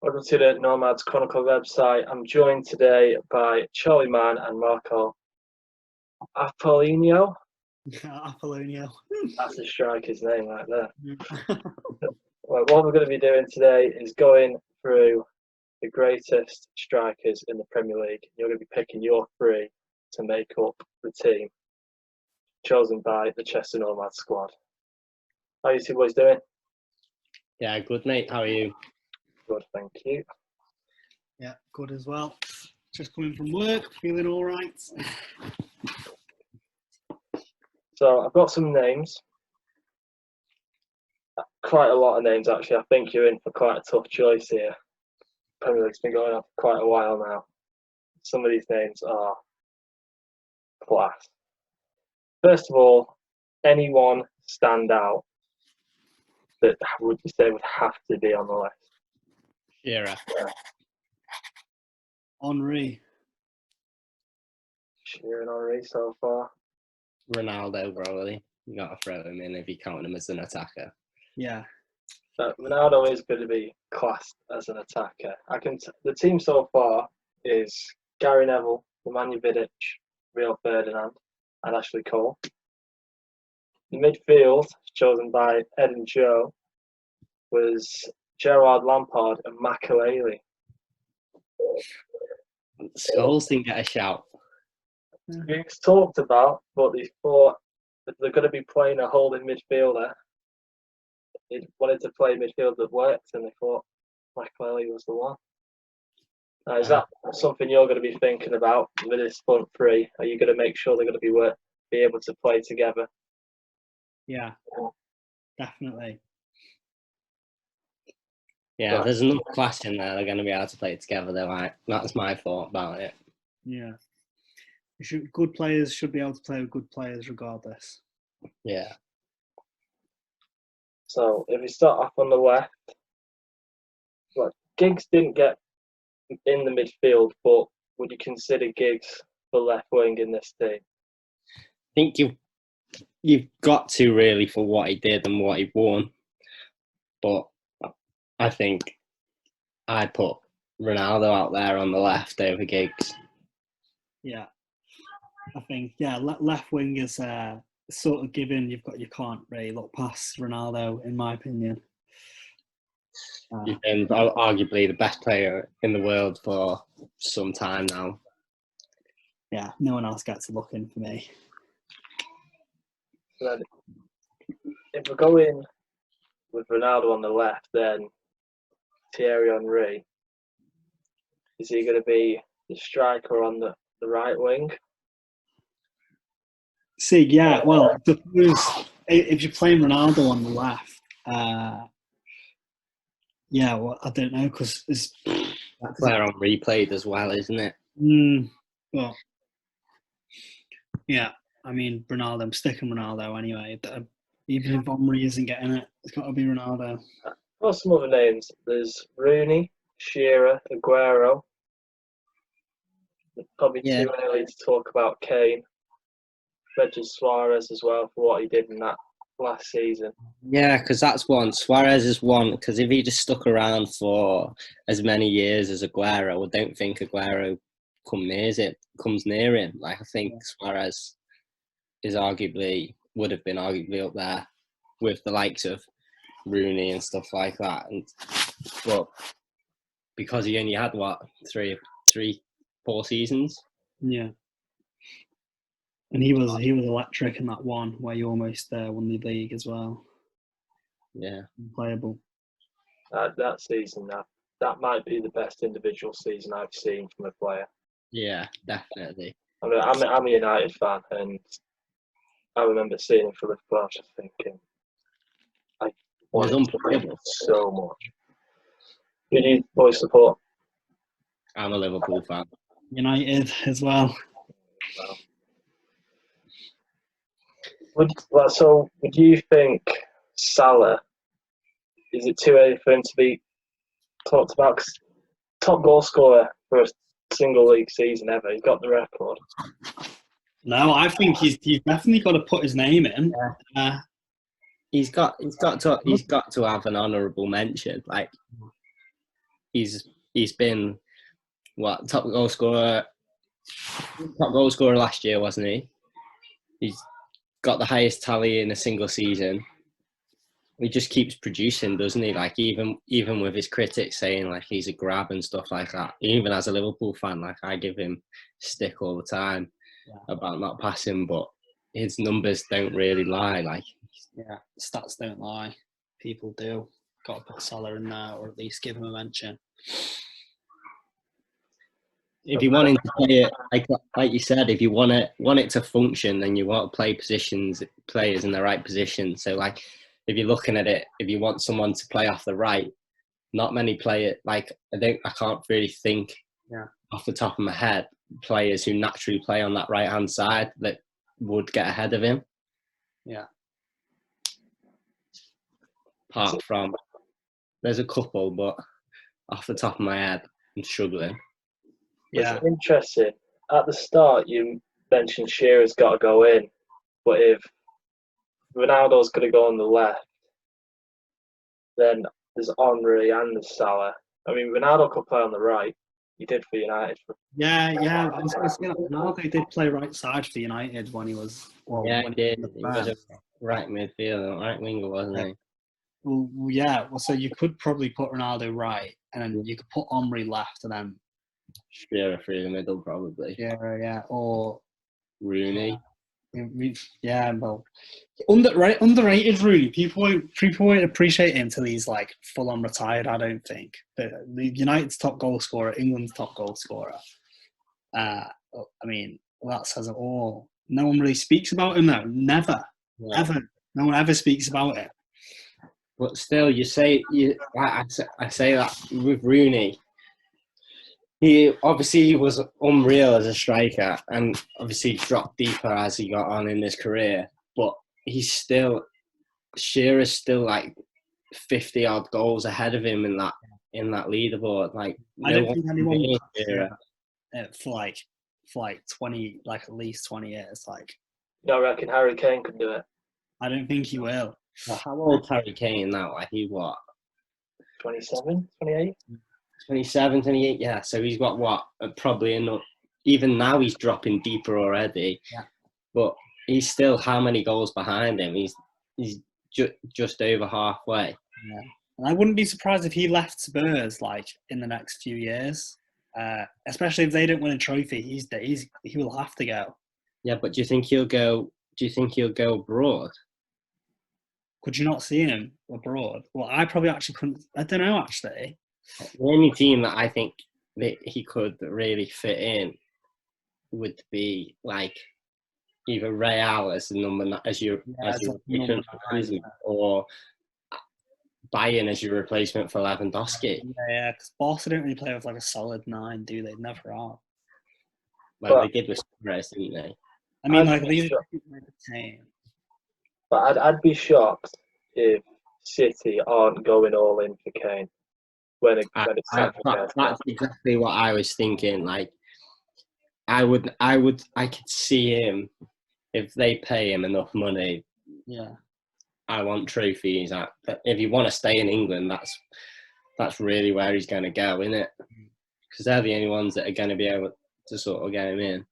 Welcome to the Nomads Chronicle website. I'm joined today by Charlie Mann and Marco Apollonio. Apollonio. That's the striker's name right there. Well, what we're going to be doing today is going through the greatest strikers in the Premier League. You're going to be picking your three to make up the team chosen by the Chester Nomads squad. How are you two boys doing? Yeah, good mate. How are you? Good, thank you. Yeah, good as well. Just coming from work, feeling all right. So I've got some names. Quite a lot of names, actually. I think you're in for quite a tough choice here. Premier League's been going on for quite a while now. Some of these names are class. First of all, anyone stand out that would you say would have to be on the list? Shearer. Henri. Shearer and Henri so far. Ronaldo, probably. You got to throw him in if you count him as an attacker. Yeah. Ronaldo is going to be classed as an attacker. The team so far is Gary Neville, Nemanja Vidic, Rio Ferdinand, and Ashley Cole. The midfield, chosen by Ed and Joe, was Gerard Lampard and Makelele. Scholes didn't get a shout. It's talked about, but they thought that they're going to be playing a holding midfielder. They wanted to play midfield that worked, and they thought Makelele was the one. Is that something you're going to be thinking about with this front three? Are you going to make sure they're going to be able to play together? Yeah, definitely. Yeah, there's enough clash in there. They're going to be able to play together. That's my thought about it. Yeah. Good players should be able to play with good players regardless. Yeah. So if we start off on the left, Giggs didn't get in the midfield, but would you consider Giggs the left wing in this team? I think you've got to really for what he did and what he won. But I think I'd put Ronaldo out there on the left over Giggs. Yeah. I think, left wing is sort of given. You can't really look past Ronaldo, in my opinion. He's been arguably the best player in the world for some time now. Yeah, no one else gets a look in for me. Then, if we're going with Ronaldo on the left, then Thierry Henry, is he going to be the striker on the right wing? See, yeah, well, suppose if you're playing Ronaldo on the left, I don't know, because it's... That player on replayed as well, isn't it? Well, yeah, I mean, Ronaldo, I'm sticking Ronaldo anyway. Even if Henry isn't getting it, it's got to be Ronaldo. Well, some other names. There's Rooney, Shearer, Aguero. Probably too early to talk about Kane. Regis Suarez as well for what he did in that last season. Yeah, because that's one. Suarez is one, because if he just stuck around for as many years as Aguero, I don't think Aguero comes near him. Like, I think Suarez would have been arguably up there with the likes of Rooney and stuff like that. But because he only had, 4 seasons? Yeah. And he was electric in that one where you almost won the league as well. Yeah. Playable. That season, that might be the best individual season I've seen from a player. Yeah, definitely. I mean, I'm a United fan, and I remember seeing him for Liverpool. I was just thinking, I wanted to play him so much. Who do you boys support? I'm a Liverpool fan. United as well. Would you think Salah, is it too early for him to be talked about? 'Cause top goal scorer for a single league season ever. He's got the record. No, I think he's definitely got to put his name in. Yeah. He's got to have an honourable mention. Like, he's been what top goal scorer last year, wasn't he? He's got the highest tally in a single season. He just keeps producing, doesn't he? Like even with his critics saying like he's a grab and stuff like that. Even as a Liverpool fan, like I give him stick all the time about not passing, but his numbers don't really lie. Like stats don't lie. People do. Got to put Salah in there, or at least give him a mention. If you want him to play it, like you said, if you want it to function, then you want to play players in the right position. So like, if you're looking at it, if you want someone to play off the right, not many play it. Like I can't really think off the top of my head players who naturally play on that right hand side that would get ahead of him. Yeah. Apart from, there's a couple, but off the top of my head, I'm struggling. Yeah. It's interesting. At the start, you mentioned Shearer's got to go in, but if Ronaldo's going to go on the left, then there's Henry and there's Salah. I mean, Ronaldo could play on the right. He did for United. Yeah. I was going to say that Ronaldo did play right side for United when he was. He did. He was a right midfielder, right winger, wasn't he? Well, yeah. Well, so you could probably put Ronaldo right, and then you could put Henry left, and then Shearer through the middle, probably. Yeah, or Rooney. Yeah, well, underrated Rooney. People won't appreciate him until he's like full on retired. I don't think. But United's top goal scorer, England's top goal scorer. I mean, that says it all. No one really speaks about him though. Never, ever. No one ever speaks about it. But still, I say that with Rooney. He was unreal as a striker, and obviously dropped deeper as he got on in his career. But Shearer's still like 50 odd goals ahead of him in that leaderboard. Like I don't think anyone for like 20, like at least 20 years. Like, I reckon Harry Kane could do it. I don't think he will. Well, how old Harry Kane now? Like he what? 27, 28? 27, 28, yeah. So he's got what? Probably enough. Even now he's dropping deeper already. Yeah. But he's still how many goals behind him? He's just over halfway. Yeah. And I wouldn't be surprised if he left Spurs like in the next few years. Especially if they don't win a trophy, he will have to go. Yeah, but do you think he'll go abroad? Could you not see him abroad? Well, I probably actually couldn't. I don't know, actually. The only team that I think that he could really fit in would be like either Real as the number as your replacement for Griezmann, or Bayern as your replacement for Lewandowski. Yeah, because Barca don't really play with like a solid 9, do they? Never are. Well, they did with Suarez, didn't they? I mean, like these are the team. But I'd be shocked if City aren't going all in for Kane when it's that's exactly what I was thinking. Like, I could see him if they pay him enough money. Yeah, I want trophies. If you want to stay in England, that's really where he's going to go, isn't it? Because they're the only ones that are going to be able to sort of get him in.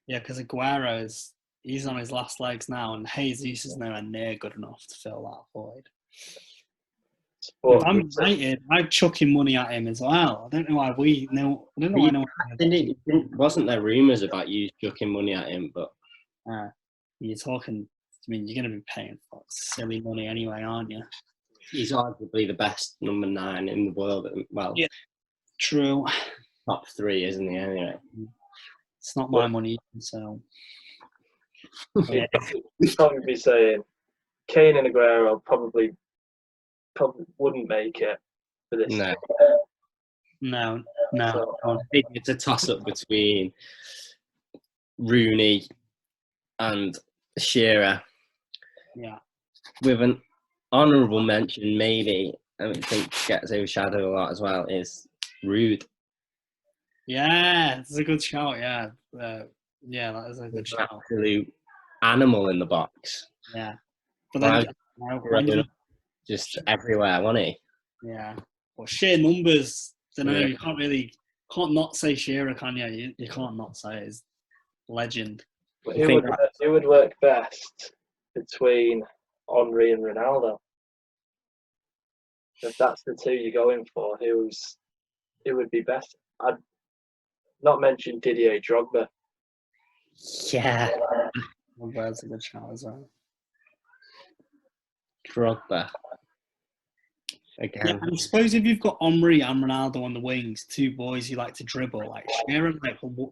Yeah, because Aguero he's on his last legs now, and Jesus is nowhere near good enough to fill that void. If I'm United, I'd chuck in money at him as well. I don't know why Wasn't there rumours about you chucking money at him? But you're talking. I mean, you're going to be paying for silly money anyway, aren't you? He's arguably the best number 9 in the world. Well, yeah, true. Top 3, isn't he? Anyway, it's not my money, so. Yeah. You'd probably be saying Kane and Aguero probably wouldn't make it for this. No. So, I think it's a toss-up between Rooney and Shearer. Yeah. With an honourable mention, maybe, I think gets overshadowed a lot as well, is Rude. Yeah, it's a good shout, yeah. Yeah, that is a good shout. Absolute animal in the box. Yeah. But then, just everywhere, wasn't he? Yeah. But sheer numbers, don't know. Yeah. You can't not say Shearer, can you? You can't not say his legend. But I think who would work best between Henry and Ronaldo? If that's the two you're going for, who would be best? I'd not mention Didier Drogba. Yeah, That's a good shout as well. Drogba. Yeah, Again. and I suppose if you've got Henry and Ronaldo on the wings, two boys who like to dribble, like Shearer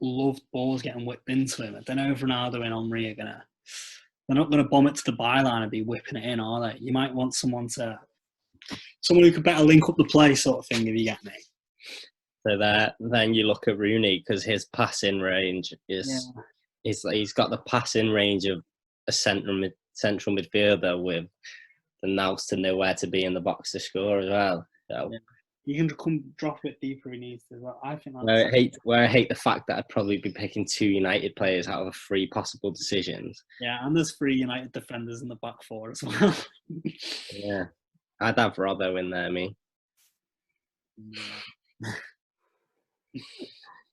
loved balls getting whipped into him. I don't know if Ronaldo and Henry are they're not gonna bomb it to the byline and be whipping it in, are they? You might want someone who could better link up the play, sort of thing, if you get me. So then you look at Rooney because his passing range he's got the passing range of a central midfielder with the nous to know where to be in the box to score as well. So you can come drop it deeper if he needs to. I think where I hate the fact that I'd probably be picking 2 United players out of 3 possible decisions. Yeah, and there's 3 United defenders in the back 4 as well. Yeah, I'd have Robbo in there, me.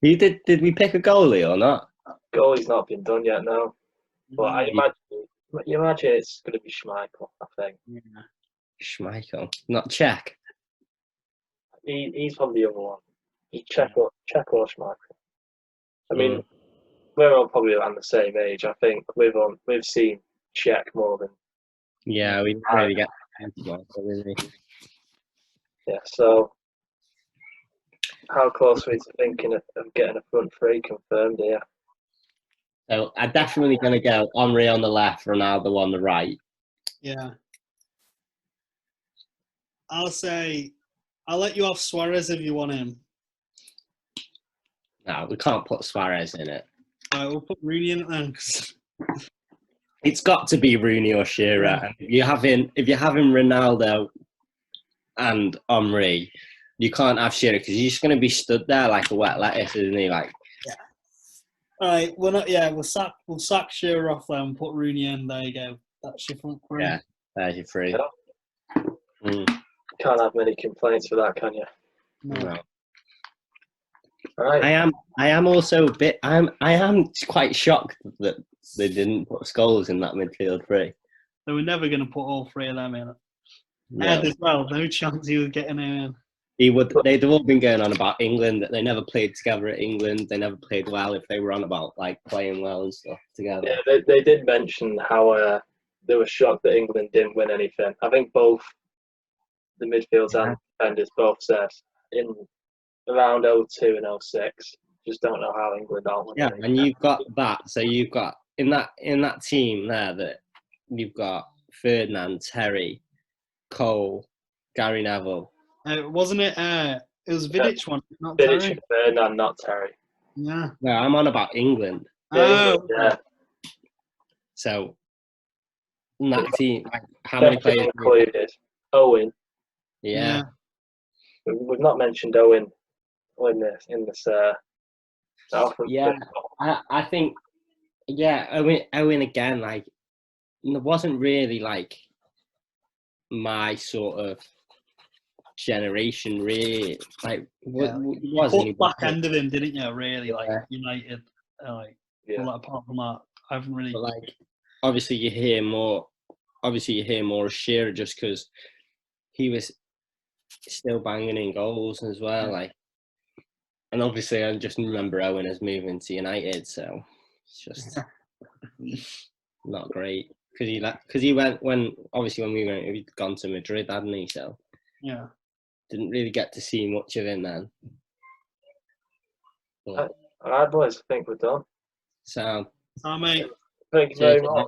Did we pick a goalie or not? Goalie's not been done yet, no. But I imagine it's going to be Schmeichel, I think. Yeah. Schmeichel, not Czech. He's probably the other one. He's Czech or Schmeichel. I mean, we're all probably around the same age. I think we've seen Czech more than. Yeah, we didn't really get. Yeah, so how close are we to thinking of getting a front 3 confirmed here? So I'm definitely going to go Henry on the left, Ronaldo on the right. Yeah. I'll let you off Suarez if you want him. No, we can't put Suarez in it. We'll put Rooney in it then. It's got to be Rooney or Shearer. And if you're having Ronaldo and Henry, you can't have Shearer because he's just going to be stood there like a wet lettuce, isn't he? Like. Yeah. All right, we'll sack Shearer off there and put Rooney in. There you go. That's your front 3. Yeah, there's your 3. Yeah. Can't have many complaints for that, can you? No. All right. I am also a bit. I am quite shocked that they didn't put Scholes in that midfield 3. They were never going to put all 3 of them in. No. Ed as well. No chance he was getting him in. They'd all been going on about England, that they never played together at England. They never played well if they were on about like playing well and stuff together. Yeah, they did mention how they were shocked that England didn't win anything. I think both the midfielders and defenders both said in around 02 and 06, just don't know how England aren't winning. Yeah, and you've got that. So you've got in that team there that you've got Ferdinand, Terry, Cole, Gary Neville. Wasn't it? It was Vidic one, not Vidic Terry. and Ferdinand, not Terry. Yeah. No, I'm on about England. Yeah. So in that team, like, how many players included? Owen. Yeah. We've not mentioned Owen in this. Yeah, I think. Yeah, Owen again. Like, it wasn't really like my sort of generation, really. Like, wasn't he? Back end of him, didn't you? Really, like United. Yeah. Well, apart from that, I haven't really. But like, obviously, you hear more of Shearer just because he was still banging in goals as well. Like, and obviously, I just remember Owen as moving to United, so it's just not great because he went when we went, he'd gone to Madrid, hadn't he? So yeah, didn't really get to see much of him then. All right, boys, I think we're done. So, mate. Thank you very much.